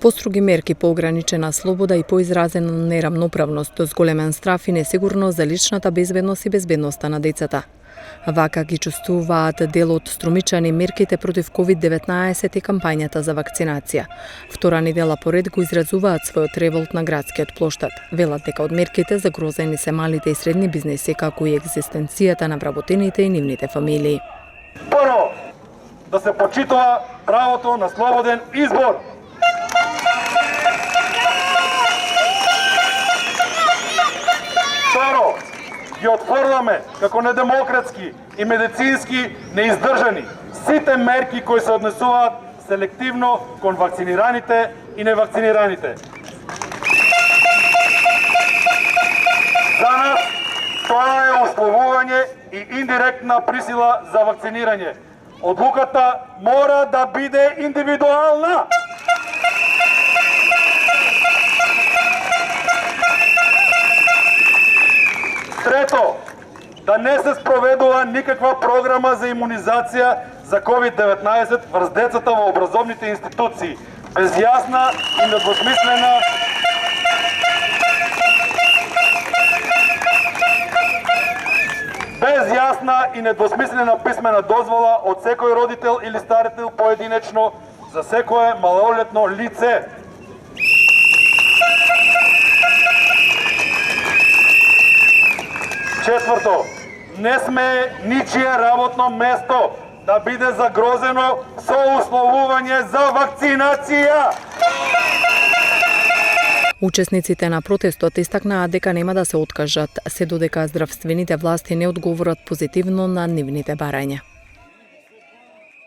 Поструги мерки по ограничена слобода и поизразена нерамноправност, зголемен страф и несигурност за личната безбедност и безбедноста на децата. Вака ги чувствуваат дел од струмичани мерките против COVID-19 и кампањата за вакцинација. Втора недела поред го изразуваат својот револт на градскиот плоштад. Велат дека од мерките загрозени се малите и средни бизнеси, како и екзистенцијата на вработените и нивните фамилии. Прво, да се почитува правото на слободен избор. Второ, ги отфрламе како недемократски и медицински неиздржани сите мерки кои се однесуваат селективно кон вакцинираните и невакцинираните. За нас тоа е условување и индиректна присила за вакцинирање. Одлуката мора да биде индивидуална. Трето, да не се спроведува никаква програма за имунизација за COVID-19 врз децата во образовните институции, без јасна и недвосмислена писмена дозвола од секој родител или старител поединечно за секое малолетно лице. Четврто, не сме ничие работно место да биде загрозено со условување за вакцинација. Учесниците на протестот истакнаа дека нема да се откажат, се додека здравствените власти не одговорат позитивно на нивните барања.